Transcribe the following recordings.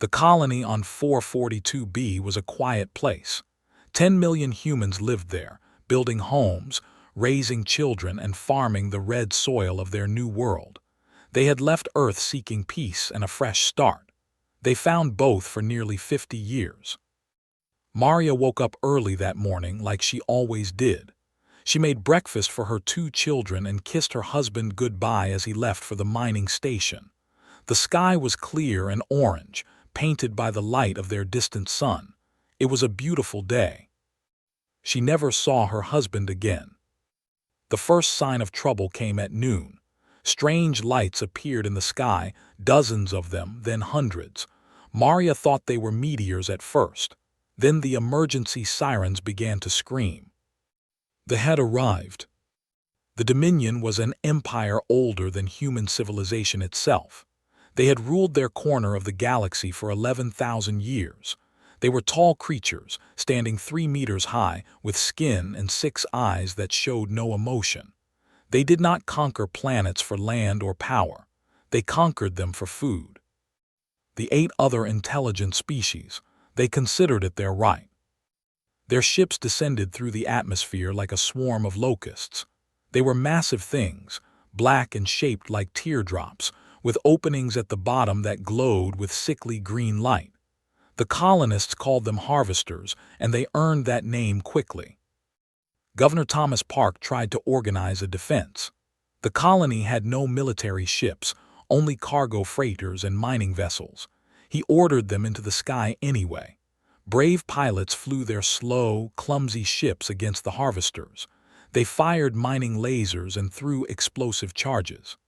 The colony on 442b was a quiet place. 10 million humans lived there, building homes, raising children, and farming the red soil of their new world. They had left Earth seeking peace and a fresh start. They found both for nearly 50 years. Maria woke up early that morning like she always did. She made breakfast for her 2 children and kissed her husband goodbye as he left for the mining station. The sky was clear and orange, painted by the light of their distant sun. It was a beautiful day. She never saw her husband again. The first sign of trouble came at noon. Strange lights appeared in the sky, dozens of them, then hundreds. Maria thought they were meteors at first. Then the emergency sirens began to scream. They had arrived. The Dominion was an empire older than human civilization itself. They had ruled their corner of the galaxy for 11,000 years. They were tall creatures, standing 3 meters high, with skin and 6 eyes that showed no emotion. They did not conquer planets for land or power. They conquered them for food. The 8 other intelligent species, they considered it their right. Their ships descended through the atmosphere like a swarm of locusts. They were massive things, black and shaped like teardrops, with openings at the bottom that glowed with sickly green light. The colonists called them harvesters, and they earned that name quickly. Governor Thomas Park tried to organize a defense. The colony had no military ships, only cargo freighters and mining vessels. He ordered them into the sky anyway. Brave pilots flew their slow, clumsy ships against the harvesters. They fired mining lasers and threw explosive charges.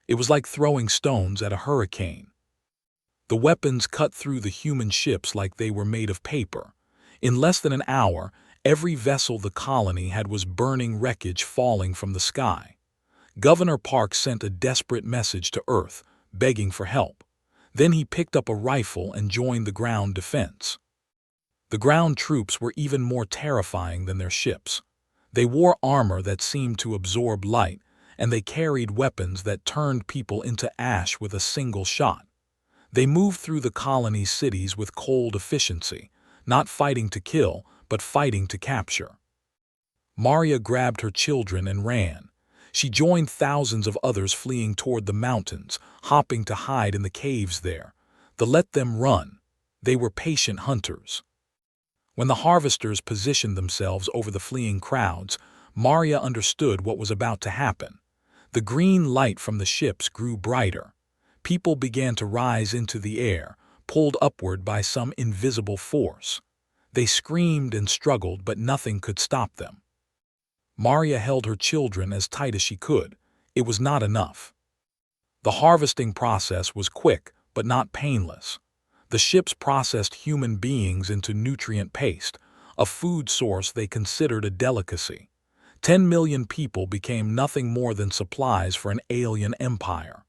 It was like throwing stones at a hurricane. The weapons cut through the human ships like they were made of paper. In less than an hour, every vessel the colony had was burning wreckage falling from the sky. Governor Park sent a desperate message to Earth, begging for help. Then he picked up a rifle and joined the ground defense. The ground troops were even more terrifying than their ships. They wore armor that seemed to absorb light, and they carried weapons that turned people into ash with a single shot. They moved through the colony's cities with cold efficiency, not fighting to kill, but fighting to capture. Maria grabbed her children and ran. She joined thousands of others fleeing toward the mountains, hopping to hide in the caves there. Let them run. They were patient hunters. When the harvesters positioned themselves over the fleeing crowds, Maria understood what was about to happen. The green light from the ships grew brighter. People began to rise into the air, pulled upward by some invisible force. They screamed and struggled, but nothing could stop them. Maria held her children as tight as she could. It was not enough. The harvesting process was quick, but not painless. The ships processed human beings into nutrient paste, a food source they considered a delicacy. 10 million people became nothing more than supplies for an alien empire.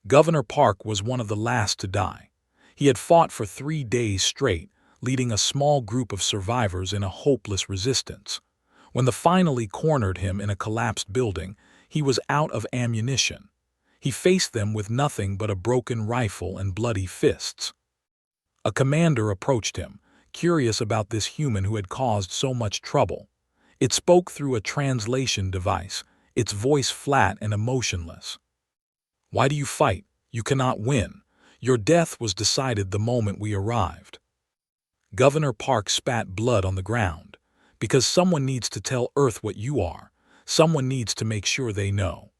Governor Park was one of the last to die. He had fought for 3 days straight, leading a small group of survivors in a hopeless resistance. When they finally cornered him in a collapsed building, he was out of ammunition. He faced them with nothing but a broken rifle and bloody fists. A commander approached him, curious about this human who had caused so much trouble. It spoke through a translation device, its voice flat and emotionless. "Why do you fight? You cannot win. Your death was decided the moment we arrived." Governor Park spat blood on the ground. "Because someone needs to tell Earth what you are. Someone needs to make sure they know."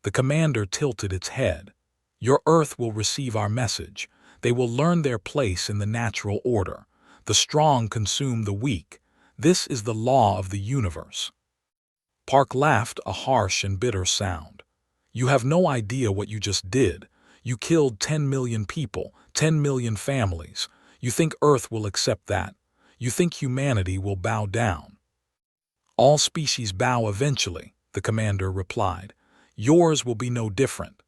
The commander tilted its head. "Your Earth will receive our message. They will learn their place in the natural order. The strong consume the weak. This is the law of the universe." Park laughed, a harsh and bitter sound. "You have no idea what you just did. You killed 10 million people, 10 million families. You think Earth will accept that? You think humanity will bow down?" "All species bow eventually," the commander replied. "Yours will be no different."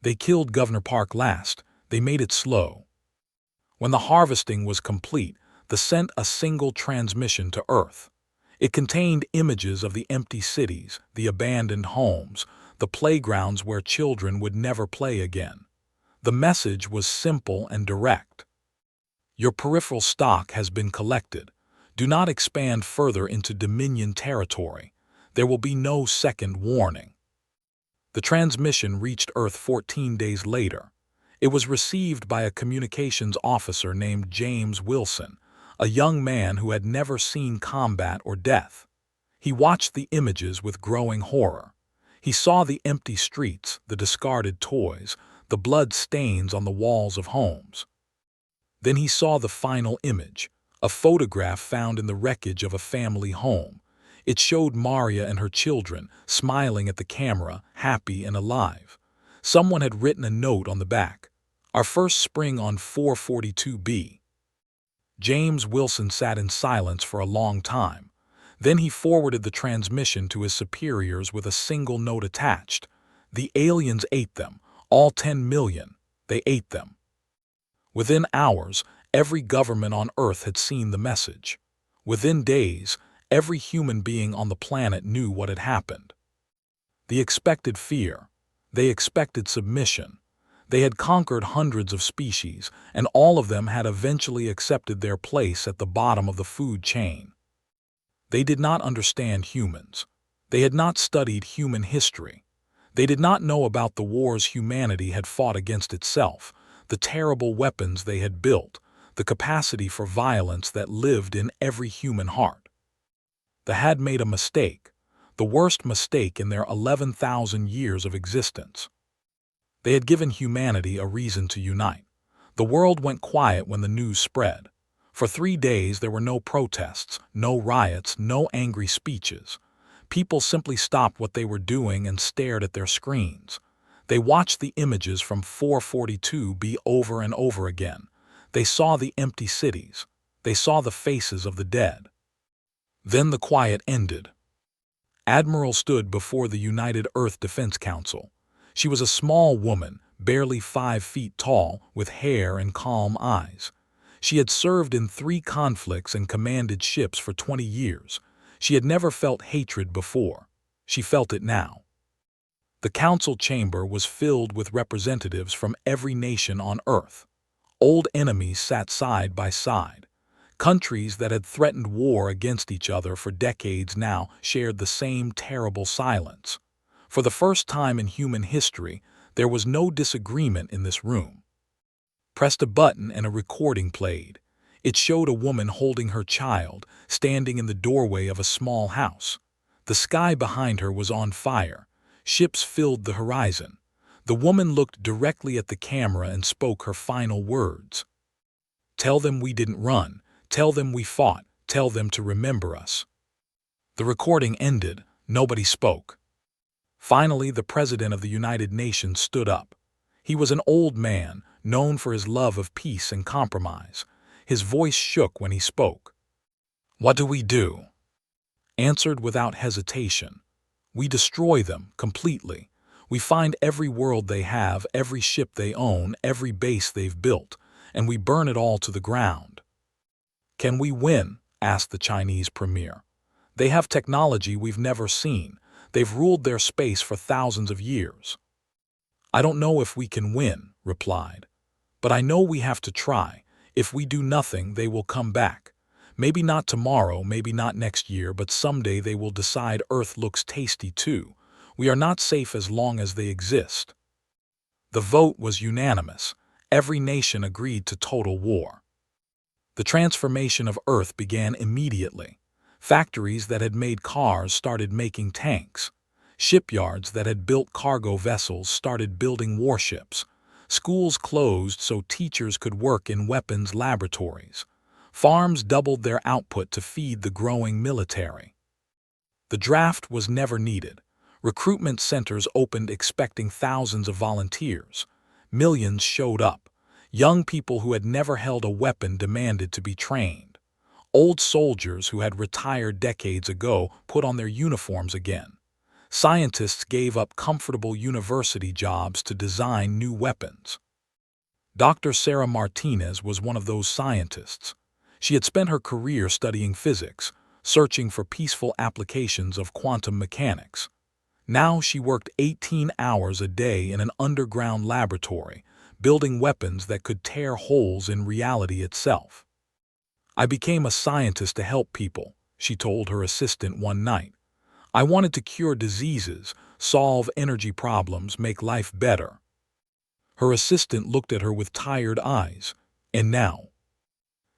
They killed Governor Park last. They made it slow. When the harvesting was complete, they sent a single transmission to Earth. It contained images of the empty cities, the abandoned homes, the playgrounds where children would never play again. The message was simple and direct. Your peripheral stock has been collected. Do not expand further into Dominion territory. There will be no second warning. The transmission reached Earth 14 days later. It was received by a communications officer named James Wilson, a young man who had never seen combat or death. He watched the images with growing horror. He saw the empty streets, the discarded toys, the blood stains on the walls of homes. Then he saw the final image, a photograph found in the wreckage of a family home. It showed Maria and her children smiling at the camera, happy and alive. Someone had written a note on the back, "Our first spring on 442B." James Wilson sat in silence for a long time. Then he forwarded the transmission to his superiors with a single note attached. The aliens ate them, all 10 million. They ate them. Within hours, every government on Earth had seen the message. Within days, every human being on the planet knew what had happened. They expected fear. They expected submission. They had conquered hundreds of species, and all of them had eventually accepted their place at the bottom of the food chain. They did not understand humans. They had not studied human history. They did not know about the wars humanity had fought against itself, the terrible weapons they had built, the capacity for violence that lived in every human heart. They had made a mistake, the worst mistake in their 11,000 years of existence. They had given humanity a reason to unite. The world went quiet when the news spread. For 3 days there were no protests, no riots, no angry speeches. People simply stopped what they were doing and stared at their screens. They watched the images from 442B over and over again. They saw the empty cities. They saw the faces of the dead. Then the quiet ended. Admiral stood before the United Earth Defense Council. She was a small woman, barely 5 feet tall, with hair and calm eyes. She had served in 3 conflicts and commanded ships for 20 years. She had never felt hatred before. She felt it now. The council chamber was filled with representatives from every nation on Earth. Old enemies sat side by side. Countries that had threatened war against each other for decades now shared the same terrible silence. For the first time in human history, there was no disagreement in this room. Pressed a button and a recording played. It showed a woman holding her child, standing in the doorway of a small house. The sky behind her was on fire. Ships filled the horizon. The woman looked directly at the camera and spoke her final words. "Tell them we didn't run. Tell them we fought. Tell them to remember us." The recording ended. Nobody spoke. Finally, the President of the United Nations stood up. He was an old man, known for his love of peace and compromise. His voice shook when he spoke. "What do we do?" Answered without hesitation. "We destroy them completely. We find every world they have, every ship they own, every base they've built, and we burn it all to the ground." "Can we win?" asked the Chinese premier. "They have technology we've never seen. They've ruled their space for thousands of years." "I don't know if we can win," replied. "But I know we have to try. If we do nothing, they will come back. Maybe not tomorrow, maybe not next year, but someday they will decide Earth looks tasty too. We are not safe as long as they exist." The vote was unanimous. Every nation agreed to total war. The transformation of Earth began immediately. Factories that had made cars started making tanks. Shipyards that had built cargo vessels started building warships. Schools closed so teachers could work in weapons laboratories. Farms doubled their output to feed the growing military. The draft was never needed. Recruitment centers opened expecting thousands of volunteers. Millions showed up. Young people who had never held a weapon demanded to be trained. Old soldiers who had retired decades ago put on their uniforms again. Scientists gave up comfortable university jobs to design new weapons. Dr. Sarah Martinez was one of those scientists. She had spent her career studying physics, searching for peaceful applications of quantum mechanics. Now she worked 18 hours a day in an underground laboratory, building weapons that could tear holes in reality itself. "I became a scientist to help people," she told her assistant one night. "I wanted to cure diseases, solve energy problems, make life better." Her assistant looked at her with tired eyes. "And now?"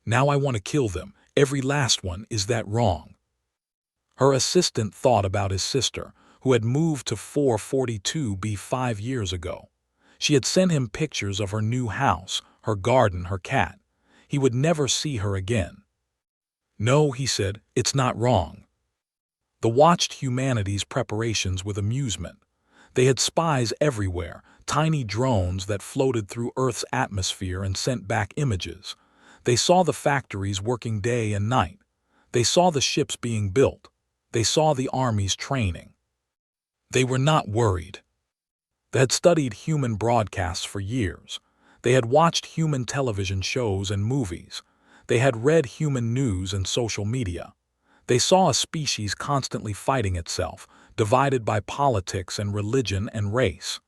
"Now I want to kill them, every last one. Is that wrong?" Her assistant thought about his sister, who had moved to 442B 5 years ago. She had sent him pictures of her new house, her garden, her cat. He would never see her again. "No," he said, "it's not wrong." The watched humanity's preparations with amusement. They had spies everywhere, tiny drones that floated through Earth's atmosphere and sent back images. They saw the factories working day and night. They saw the ships being built. They saw the armies training. They were not worried. They had studied human broadcasts for years. They had watched human television shows and movies. They had read human news and social media. They saw a species constantly fighting itself, divided by politics and religion and race.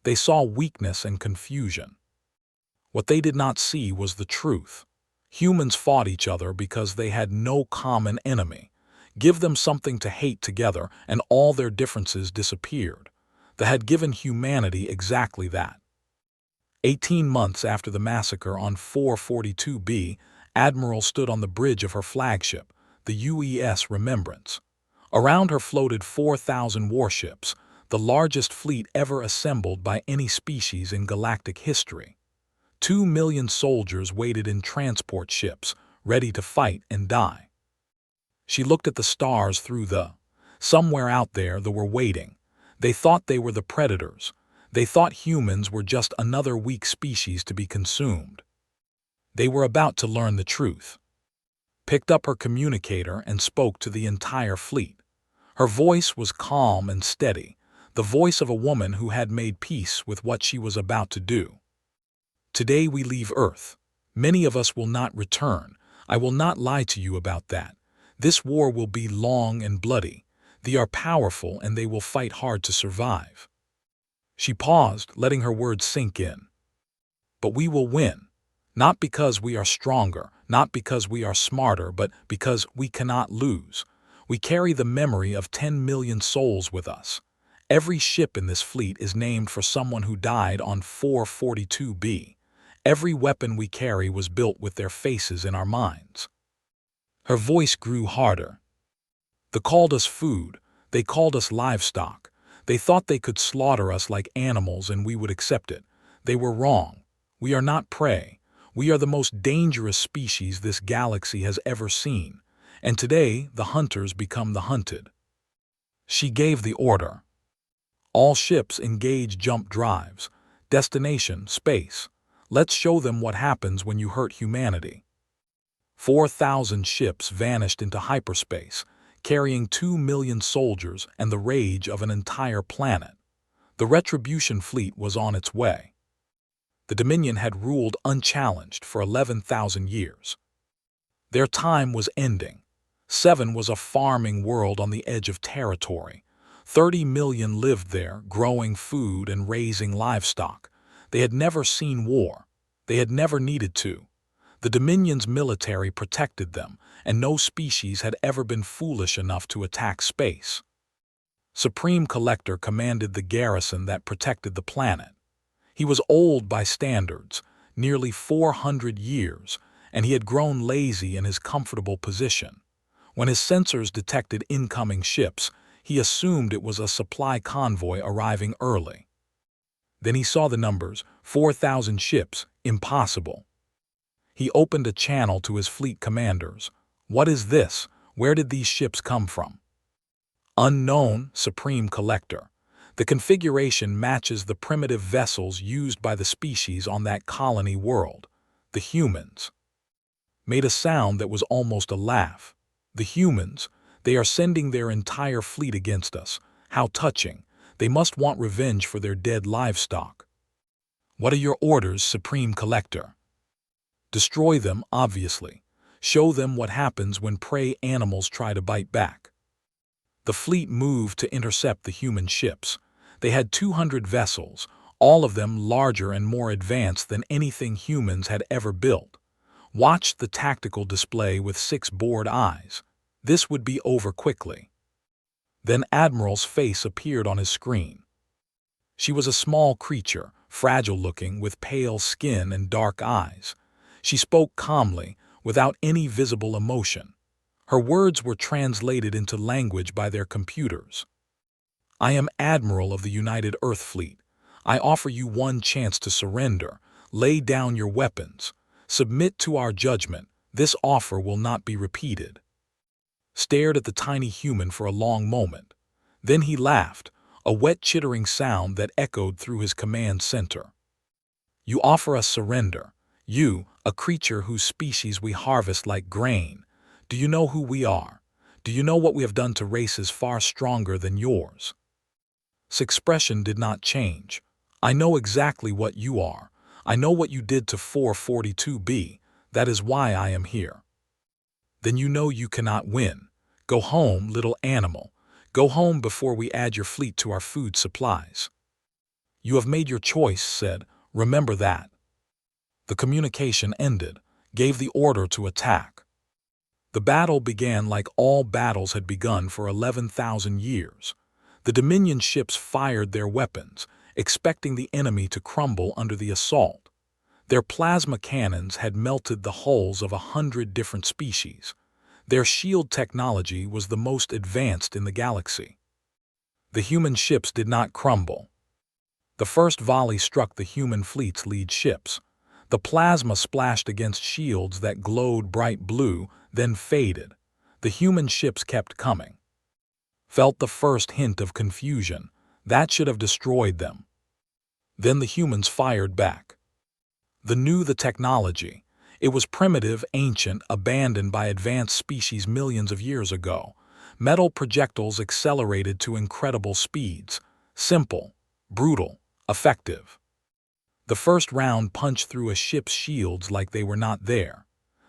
They saw weakness and confusion. What they did not see was the truth. Humans fought each other because they had no common enemy. Give them something to hate together, and all their differences disappeared. They had given humanity exactly that. 18 months after the massacre on 442B, Admiral stood on the bridge of her flagship, the UES Remembrance. Around her floated 4,000 warships, the largest fleet ever assembled by any species in galactic history. 2 million soldiers waited in transport ships, ready to fight and die. She looked at the stars through the. Somewhere out there they were waiting. They thought they were the predators. They thought humans were just another weak species to be consumed. They were about to learn the truth. Picked up her communicator and spoke to the entire fleet. Her voice was calm and steady, the voice of a woman who had made peace with what she was about to do. "Today we leave Earth. Many of us will not return. I will not lie to you about that. This war will be long and bloody. They are powerful and they will fight hard to survive." She paused, letting her words sink in. "But we will win. Not because we are stronger, not because we are smarter, but because we cannot lose. We carry the memory of 10 million souls with us. Every ship in this fleet is named for someone who died on 442B. Every weapon we carry was built with their faces in our minds." Her voice grew harder. "They called us food. They called us livestock. They thought they could slaughter us like animals and we would accept it. They were wrong. We are not prey. We are the most dangerous species this galaxy has ever seen. And today, the hunters become the hunted." She gave the order. "All ships engage jump drives. Destination, space. Let's show them what happens when you hurt humanity." 4,000 ships vanished into hyperspace, carrying 2 million soldiers and the rage of an entire planet. The Retribution fleet was on its way. The Dominion had ruled unchallenged for 11,000 years. Their time was ending. 7 was a farming world on the edge of territory. 30 million lived there, growing food and raising livestock. They had never seen war. They had never needed to. The Dominion's military protected them, and no species had ever been foolish enough to attack space. Supreme Collector commanded the garrison that protected the planet. He was old by standards, nearly 400 years, and he had grown lazy in his comfortable position. When his sensors detected incoming ships, he assumed it was a supply convoy arriving early. Then he saw the numbers, 4,000 ships, impossible. He opened a channel to his fleet commanders. "What is this? Where did these ships come from?" "Unknown, Supreme Collector. The configuration matches the primitive vessels used by the species on that colony world, the humans." Made a sound that was almost a laugh. "The humans, they are sending their entire fleet against us. How touching. They must want revenge for their dead livestock." "What are your orders, Supreme Collector?" "Destroy them, obviously. Show them what happens when prey animals try to bite back." The fleet moved to intercept the human ships. They had 200 vessels, all of them larger and more advanced than anything humans had ever built. Watched the tactical display with 6 bored eyes. This would be over quickly. Then Admiral's face appeared on his screen. She was a small creature, fragile-looking, with pale skin and dark eyes. She spoke calmly, without any visible emotion. Her words were translated into language by their computers. "I am Admiral of the United Earth Fleet. I offer you one chance to surrender. Lay down your weapons. Submit to our judgment. This offer will not be repeated." Stared at the tiny human for a long moment. Then he laughed, a wet chittering sound that echoed through his command center. "You offer us surrender. You, a creature whose species we harvest like grain. Do you know who we are? Do you know what we have done to races far stronger than yours?" His expression did not change. "I know exactly what you are. I know what you did to 442B. That is why I am here." "Then you know you cannot win. Go home, little animal. Go home before we add your fleet to our food supplies." "You have made your choice," said. "Remember that." The communication ended, gave the order to attack. The battle began like all battles had begun for 11,000 years. The Dominion ships fired their weapons, expecting the enemy to crumble under the assault. Their plasma cannons had melted the hulls of 100 different species. Their shield technology was the most advanced in the galaxy. The human ships did not crumble. The first volley struck the human fleet's lead ships. The plasma splashed against shields that glowed bright blue, then faded. The human ships kept coming. Felt the first hint of confusion. That should have destroyed them. Then the humans fired back. They knew the technology. It was primitive, ancient, abandoned by advanced species millions of years ago. Metal projectiles accelerated to incredible speeds. Simple, brutal, effective. The first round punched through a ship's shields like they were not there.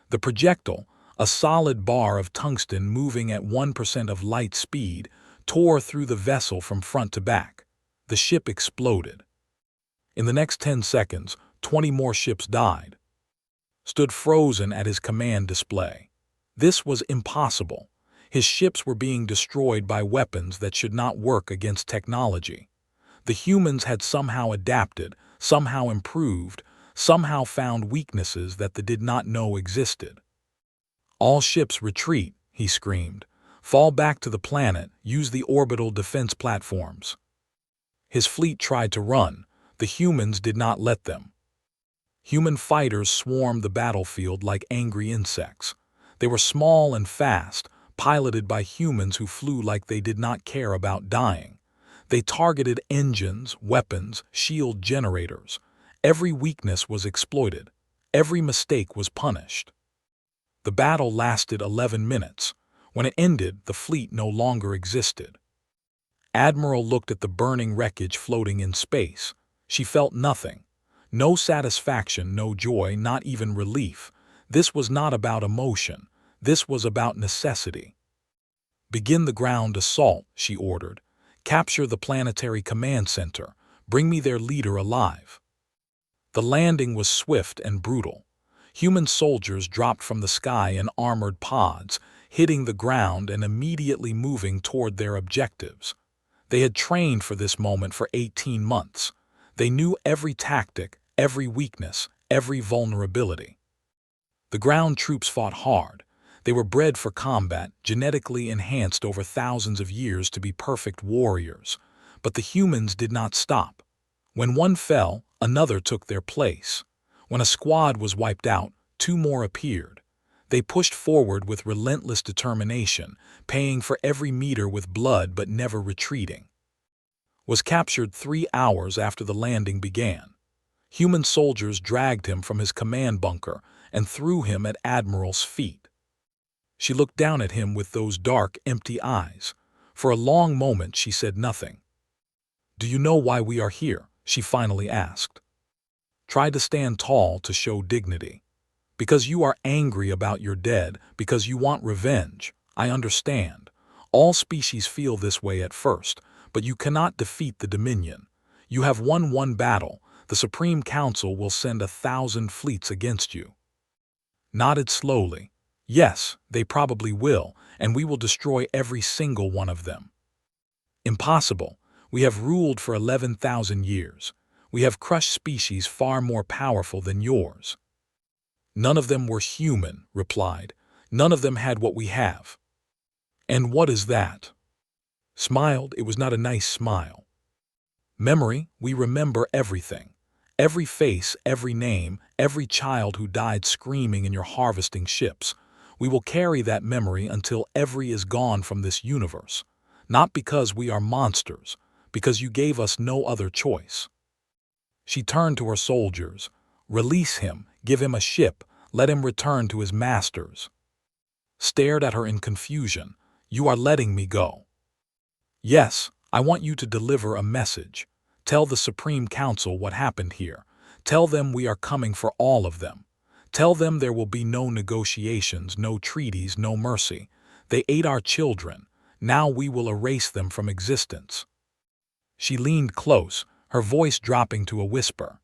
The projectile, a solid bar of tungsten moving at 1% of light speed, tore through the vessel from front to back. The ship exploded. In the next 10 seconds, 20 more ships died. Stood frozen at his command display. This was impossible. His ships were being destroyed by weapons that should not work against technology. The humans had somehow adapted, somehow improved, somehow found weaknesses that they did not know existed. "All ships retreat," he screamed. "Fall back to the planet, use the orbital defense platforms." His fleet tried to run. The humans did not let them. Human fighters swarmed the battlefield like angry insects. They were small and fast, piloted by humans who flew like they did not care about dying. They targeted engines, weapons, shield generators. Every weakness was exploited. Every mistake was punished. The battle lasted 11 minutes. When it ended, the fleet no longer existed. Admiral looked at the burning wreckage floating in space. She felt nothing. No satisfaction, no joy, not even relief. This was not about emotion. This was about necessity. "Begin the ground assault," she ordered. "Capture the planetary command center. Bring me their leader alive." The landing was swift and brutal. Human soldiers dropped from the sky in armored pods, hitting the ground and immediately moving toward their objectives. They had trained for this moment for 18 months. They knew every tactic, every weakness, every vulnerability. The ground troops fought hard. They were bred for combat, genetically enhanced over thousands of years to be perfect warriors. But the humans did not stop. When one fell, another took their place. When a squad was wiped out, 2 more appeared. They pushed forward with relentless determination, paying for every meter with blood but never retreating. Was captured 3 hours after the landing began. Human soldiers dragged him from his command bunker and threw him at Admiral's feet. She looked down at him with those dark, empty eyes. For a long moment she said nothing. "Do you know why we are here?" she finally asked. Tried to stand tall to show dignity. "Because you are angry about your dead, because you want revenge. I understand. All species feel this way at first, but you cannot defeat the Dominion. You have won one battle. The Supreme Council will send 1,000 fleets against you. Nodded slowly. Yes, they probably will, and we will destroy every single one of them. Impossible. We have ruled for 11,000 years. We have crushed species far more powerful than yours. None of them were human, replied. None of them had what we have. And what is that? Smiled. It was not a nice smile. Memory. We remember everything. Every face, every name, every child who died screaming in your harvesting ships. We will carry that memory until every is gone from this universe. Not because we are monsters, because you gave us no other choice. She turned to her soldiers. Release him, give him a ship, let him return to his masters. Stared at her in confusion. You are letting me go. Yes, I want you to deliver a message. Tell the Supreme Council what happened here. Tell them we are coming for all of them. Tell them there will be no negotiations, no treaties, no mercy. They ate our children. Now we will erase them from existence. She leaned close, her voice dropping to a whisper.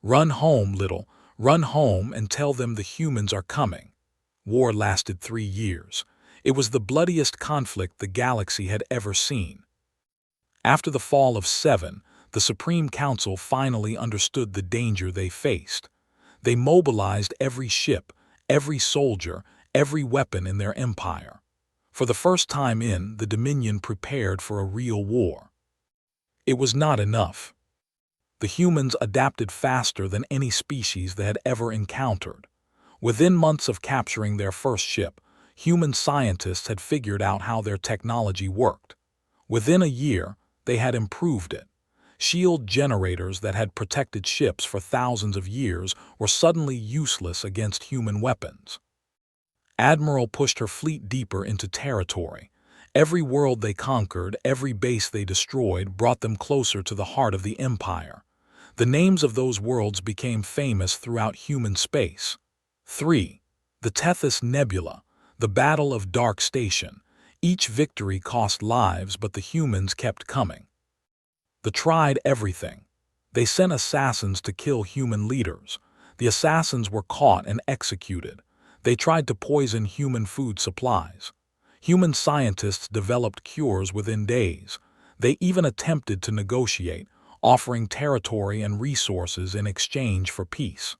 Run home, little. Run home and tell them the humans are coming. War lasted 3 years. It was the bloodiest conflict the galaxy had ever seen. After the fall of 7, the Supreme Council finally understood the danger they faced. They mobilized every ship, every soldier, every weapon in their empire. For the first time the Dominion prepared for a real war. It was not enough. The humans adapted faster than any species they had ever encountered. Within months of capturing their first ship, human scientists had figured out how their technology worked. Within a year, they had improved it. Shield generators that had protected ships for thousands of years were suddenly useless against human weapons. Admiral pushed her fleet deeper into territory. Every world they conquered, every base they destroyed brought them closer to the heart of the Empire. The names of those worlds became famous throughout human space. 3. The Tethys Nebula, the Battle of Dark Station. Each victory cost lives, but the humans kept coming. They tried everything. They sent assassins to kill human leaders. The assassins were caught and executed. They tried to poison human food supplies. Human scientists developed cures within days. They even attempted to negotiate, offering territory and resources in exchange for peace.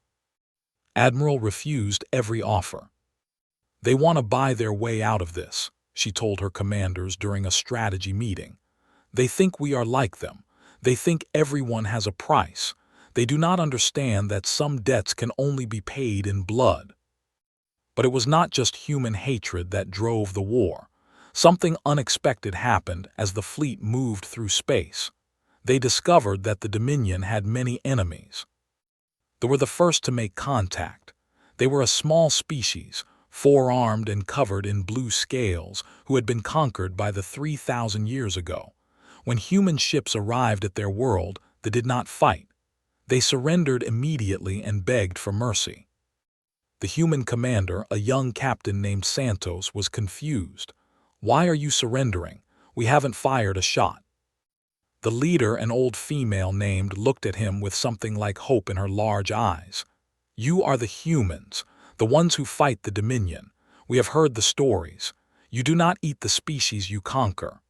Admiral refused every offer. They want to buy their way out of this, she told her commanders during a strategy meeting. They think we are like them. They think everyone has a price. They do not understand that some debts can only be paid in blood. But it was not just human hatred that drove the war. Something unexpected happened as the fleet moved through space. They discovered that the Dominion had many enemies. They were the first to make contact. They were a small species, four-armed and covered in blue scales, who had been conquered by the 3,000 years ago. When human ships arrived at their world, they did not fight. They surrendered immediately and begged for mercy. The human commander, a young captain named Santos, was confused. Why are you surrendering? We haven't fired a shot. The leader, an old female named, looked at him with something like hope in her large eyes. You are the humans, the ones who fight the Dominion. We have heard the stories. You do not eat the species you conquer.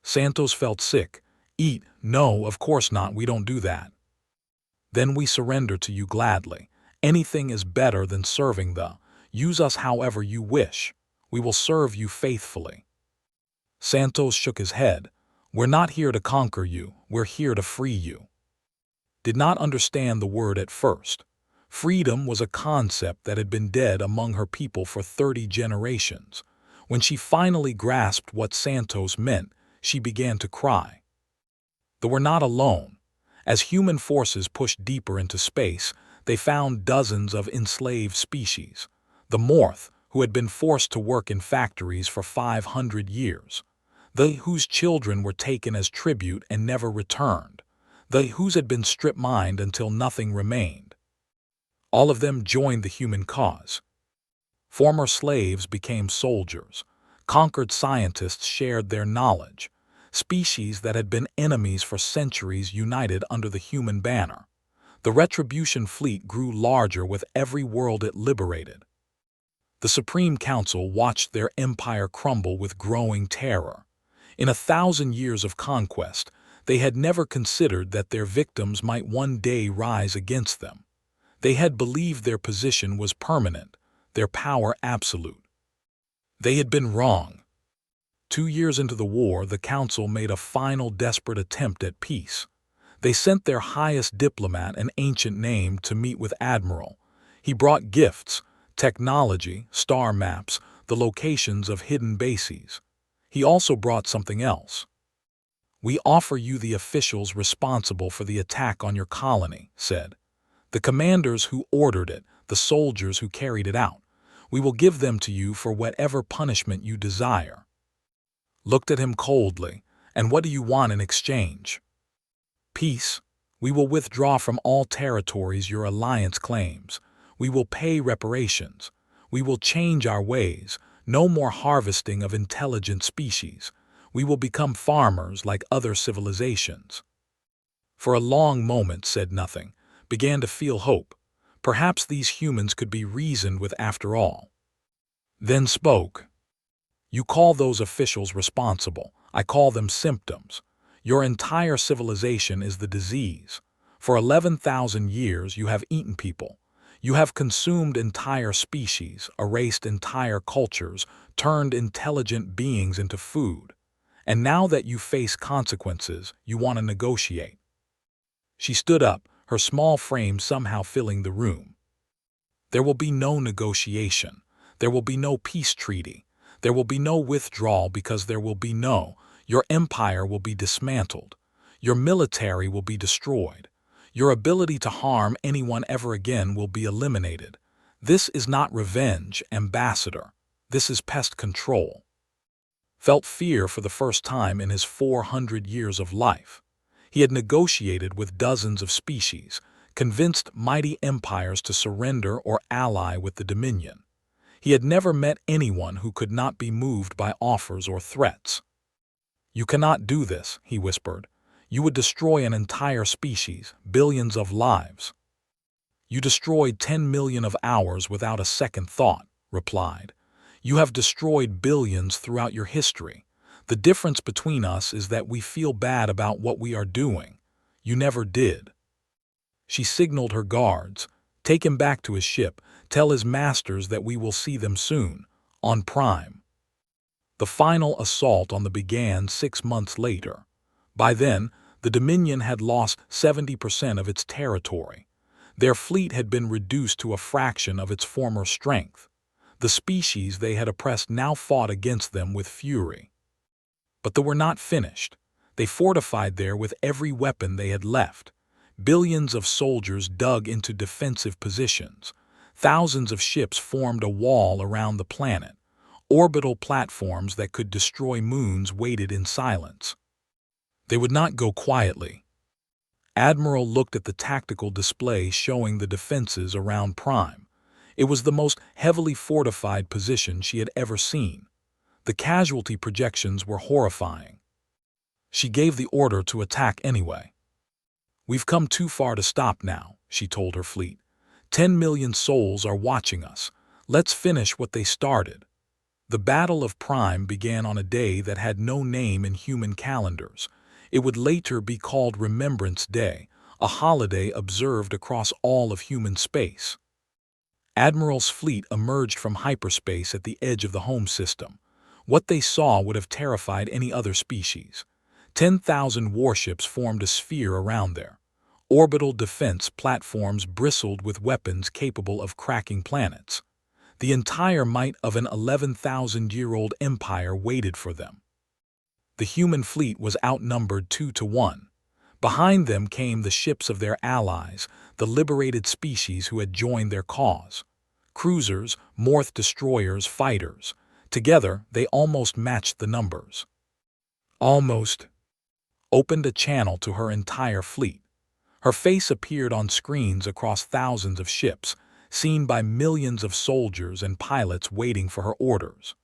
Santos felt sick. Eat? No, of course not, we don't do that. Then we surrender to you gladly. Anything is better than serving the. Use us however you wish. We will serve you faithfully. Santos shook his head. We're not here to conquer you, we're here to free you. Did not understand the word at first. Freedom was a concept that had been dead among her people for 30 generations. When she finally grasped what Santos meant, she began to cry. They were not alone. As human forces pushed deeper into space, they found dozens of enslaved species. The Morth, who had been forced to work in factories for 500 years. They whose children were taken as tribute and never returned. They whose had been strip-mined until nothing remained. All of them joined the human cause. Former slaves became soldiers. Conquered scientists shared their knowledge. species that had been enemies for centuries united under the human banner. The Retribution fleet grew larger with every world it liberated. The Supreme Council watched their empire crumble with growing terror. In 1,000 years of conquest, they had never considered that their victims might one day rise against them. They had believed their position was permanent, their power absolute. They had been wrong. 2 years into the war, the Council made a final desperate attempt at peace. They sent their highest diplomat, an ancient name, to meet with Admiral. He brought gifts, technology, star maps, the locations of hidden bases. He also brought something else. "We offer you the officials responsible for the attack on your colony," said. "The commanders who ordered it, the soldiers who carried it out. We will give them to you for whatever punishment you desire." Looked at him coldly. "And what do you want in exchange?" "Peace. We will withdraw from all territories your alliance claims. We will pay reparations. We will change our ways. No more harvesting of intelligent species. We will become farmers like other civilizations." For a long moment said nothing, began to feel hope. Perhaps these humans could be reasoned with after all. Then spoke. "You call those officials responsible. I call them symptoms. Your entire civilization is the disease. For 11,000 years you have eaten people. You have consumed entire species, erased entire cultures, turned intelligent beings into food. And now that you face consequences, you want to negotiate." She stood up, her small frame somehow filling the room. "There will be no negotiation. There will be no peace treaty. There will be no withdrawal because there will be no. Your empire will be dismantled. Your military will be destroyed. Your ability to harm anyone ever again will be eliminated. This is not revenge, Ambassador. This is pest control." Felt fear for the first time in his 400 years of life. He had negotiated with dozens of species, convinced mighty empires to surrender or ally with the Dominion. He had never met anyone who could not be moved by offers or threats. "You cannot do this," he whispered. "You would destroy an entire species, billions of lives." "You destroyed 10 million of ours without a second thought," replied. "You have destroyed billions throughout your history. The difference between us is that we feel bad about what we are doing. You never did." She signaled her guards. "Take him back to his ship. Tell his masters that we will see them soon, on Prime." The final assault on them began 6 months later. By then, the Dominion had lost 70% of its territory. Their fleet had been reduced to a fraction of its former strength. The species they had oppressed now fought against them with fury. But they were not finished. They fortified there with every weapon they had left. Billions of soldiers dug into defensive positions. Thousands of ships formed a wall around the planet. Orbital platforms that could destroy moons waited in silence. They would not go quietly. Admiral looked at the tactical display showing the defenses around Prime. It was the most heavily fortified position she had ever seen. The casualty projections were horrifying. She gave the order to attack anyway. "We've come too far to stop now," she told her fleet. 10 million souls are watching us. Let's finish what they started." The Battle of Prime began on a day that had no name in human calendars. It would later be called Remembrance Day, a holiday observed across all of human space. Admiral's fleet emerged from hyperspace at the edge of the home system. What they saw would have terrified any other species. 10,000 warships formed a sphere around there. Orbital defense platforms bristled with weapons capable of cracking planets. The entire might of an 11,000-year-old empire waited for them. The human fleet was outnumbered 2-1. Behind them came the ships of their allies, the liberated species who had joined their cause. Cruisers, Morph destroyers, fighters. Together, they almost matched the numbers. Almost opened a channel to her entire fleet. Her face appeared on screens across thousands of ships, seen by millions of soldiers and pilots waiting for her orders.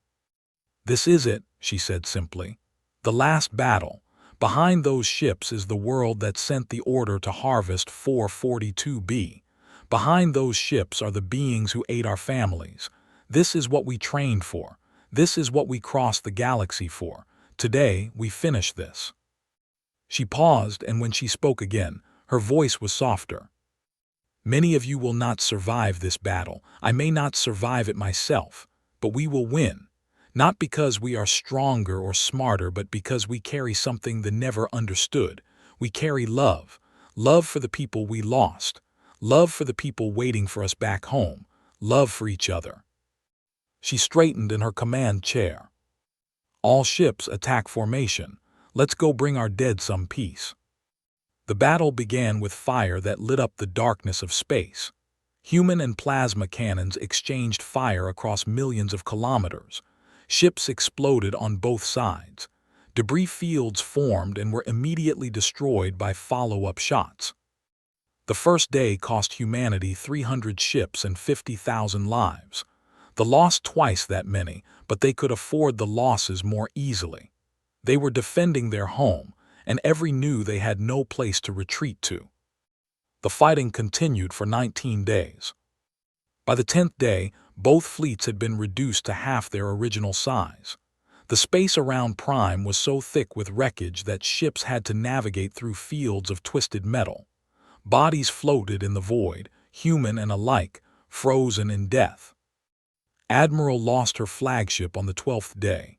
"This is it," she said simply. "The last battle. Behind those ships is the world that sent the order to harvest 442b. Behind those ships are the beings who ate our families. This is what we trained for. This is what we crossed the galaxy for. Today, we finish this." She paused, and when she spoke again, her voice was softer. "Many of you will not survive this battle. I may not survive it myself, but we will win. Not because we are stronger or smarter, but because we carry something the never understood. We carry love. Love for the people we lost. Love for the people waiting for us back home. Love for each other." She straightened in her command chair. "All ships attack formation. Let's go bring our dead some peace." The battle began with fire that lit up the darkness of space. Human and plasma cannons exchanged fire across millions of kilometers. Ships exploded on both sides. Debris fields formed and were immediately destroyed by follow-up shots. The first day cost humanity 300 ships and 50,000 lives. The loss twice that many, but they could afford the losses more easily. They were defending their home, and every knew they had no place to retreat to. The fighting continued for 19 days. By the 10th day, both fleets had been reduced to half their original size. The space around Prime was so thick with wreckage that ships had to navigate through fields of twisted metal. Bodies floated in the void, human and alike, frozen in death. Admiral lost her flagship on the 12th day.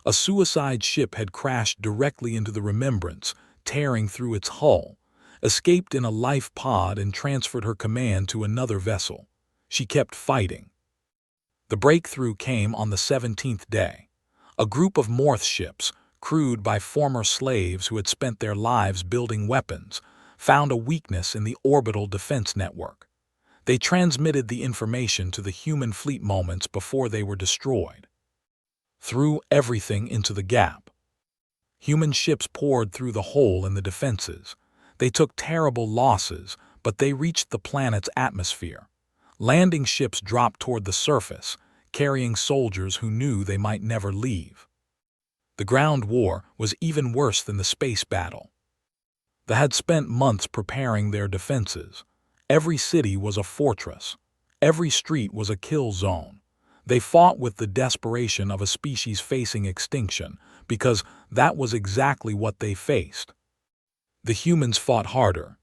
A suicide ship had crashed directly into the Remembrance, tearing through its hull, escaped in a life pod and transferred her command to another vessel. She kept fighting. The breakthrough came on the 17th day. A group of Morth ships, crewed by former slaves who had spent their lives building weapons, found a weakness in the orbital defense network. They transmitted the information to the human fleet moments before they were destroyed. Threw everything into the gap. Human ships poured through the hole in the defenses. They took terrible losses, but they reached the planet's atmosphere. Landing ships dropped toward the surface, carrying soldiers who knew they might never leave. The ground war was even worse than the space battle. They had spent months preparing their defenses. Every city was a fortress. Every street was a kill zone. They fought with the desperation of a species facing extinction, because that was exactly what they faced. The humans fought harder.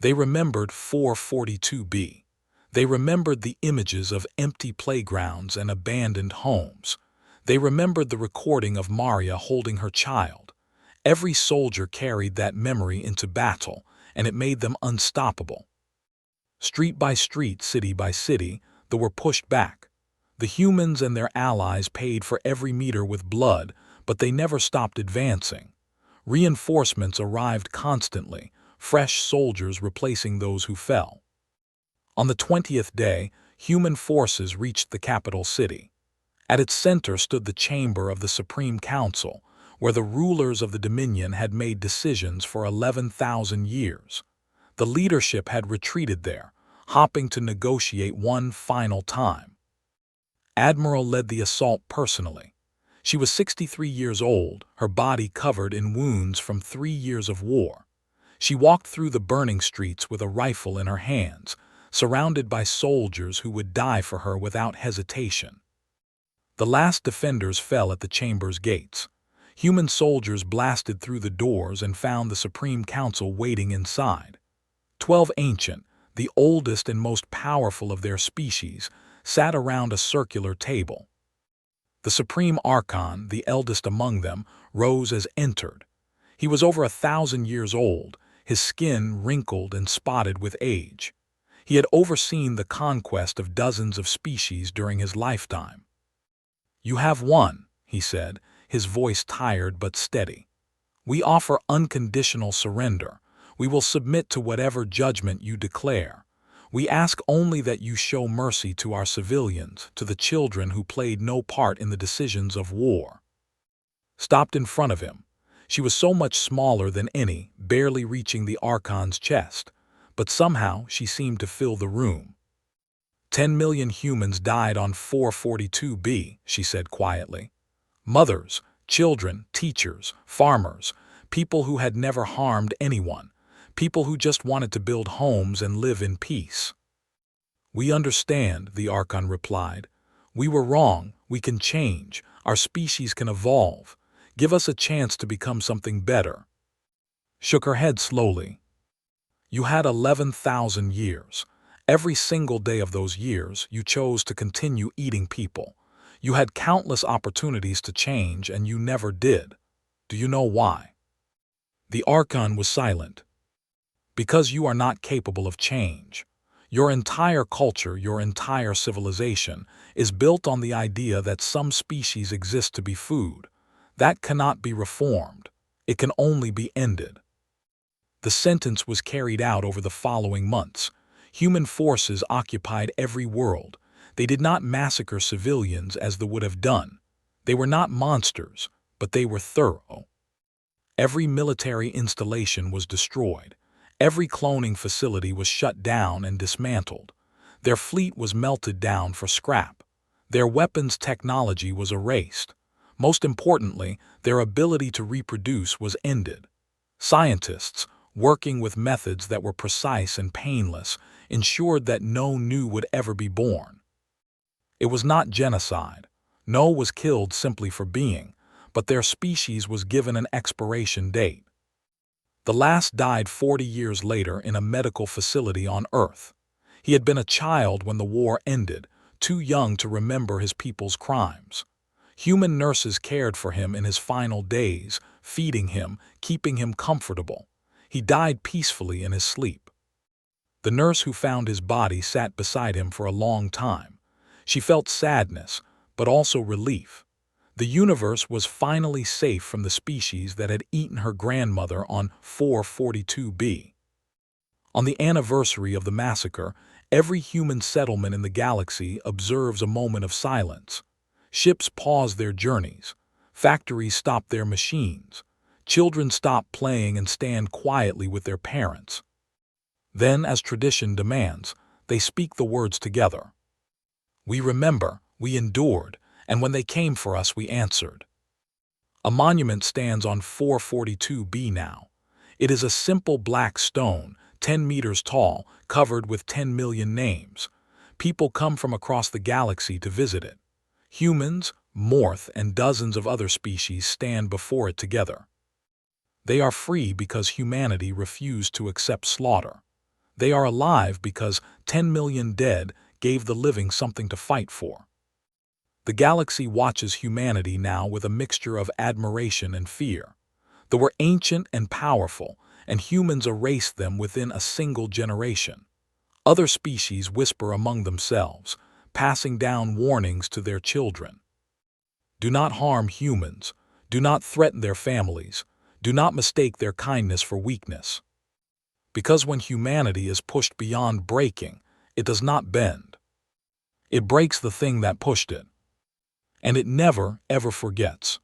They remembered 442b. They remembered the images of empty playgrounds and abandoned homes. They remembered the recording of Maria holding her child. Every soldier carried that memory into battle, and it made them unstoppable. Street by street, city by city, they were pushed back. The humans and their allies paid for every meter with blood, but they never stopped advancing. Reinforcements arrived constantly, fresh soldiers replacing those who fell. On the 20th day, human forces reached the capital city. At its center stood the chamber of the Supreme Council, where the rulers of the Dominion had made decisions for 11,000 years. The leadership had retreated there, hoping to negotiate one final time. Admiral led the assault personally. She was 63 years old, her body covered in wounds from 3 years of war. She walked through the burning streets with a rifle in her hands, surrounded by soldiers who would die for her without hesitation. The last defenders fell at the chamber's gates. Human soldiers blasted through the doors and found the Supreme Council waiting inside. 12 ancient, the oldest and most powerful of their species, sat around a circular table. The Supreme Archon, the eldest among them, rose as entered. He was over 1,000 years old, his skin wrinkled and spotted with age. He had overseen the conquest of dozens of species during his lifetime. "You have won," he said, his voice tired but steady. "We offer unconditional surrender. We will submit to whatever judgment you declare. We ask only that you show mercy to our civilians, to the children who played no part in the decisions of war." Stopped in front of him. She was so much smaller than any, barely reaching the Archon's chest, but somehow she seemed to fill the room. 10 million humans died on 442b, she said quietly. Mothers, children, teachers, farmers, people who had never harmed anyone, people who just wanted to build homes and live in peace. "We understand," the Archon replied. "We were wrong. We can change. Our species can evolve. Give us a chance to become something better." Shook her head slowly. "You had 11,000 years. Every single day of those years, you chose to continue eating people. You had countless opportunities to change, and you never did. Do you know why?" The Archon was silent. "Because you are not capable of change. Your entire culture, your entire civilization, is built on the idea that some species exist to be food. That cannot be reformed. It can only be ended." The sentence was carried out over the following months. Human forces occupied every world. They did not massacre civilians as they would have done. They were not monsters, but they were thorough. Every military installation was destroyed. Every cloning facility was shut down and dismantled. Their fleet was melted down for scrap. Their weapons technology was erased. Most importantly, their ability to reproduce was ended. Scientists, working with methods that were precise and painless, ensured that no new would ever be born. It was not genocide. No was killed simply for being, but their species was given an expiration date. The last died 40 years later in a medical facility on Earth. He had been a child when the war ended, too young to remember his people's crimes. Human nurses cared for him in his final days, feeding him, keeping him comfortable. He died peacefully in his sleep. The nurse who found his body sat beside him for a long time. She felt sadness, but also relief. The universe was finally safe from the species that had eaten her grandmother on 442b. On the anniversary of the massacre, every human settlement in the galaxy observes a moment of silence. Ships pause their journeys. Factories stop their machines. Children stop playing and stand quietly with their parents. Then, as tradition demands, they speak the words together. "We remember, we endured, and when they came for us, we answered." A monument stands on 442b now. It is a simple black stone, 10 meters tall, covered with 10 million names. People come from across the galaxy to visit it. Humans, Morth, and dozens of other species stand before it together. They are free because humanity refused to accept slaughter. They are alive because 10 million dead gave the living something to fight for. The galaxy watches humanity now with a mixture of admiration and fear. They were ancient and powerful, and humans erased them within a single generation. Other species whisper among themselves, passing down warnings to their children. Do not harm humans. Do not threaten their families. Do not mistake their kindness for weakness. Because when humanity is pushed beyond breaking, it does not bend. It breaks the thing that pushed it. And it never, ever forgets.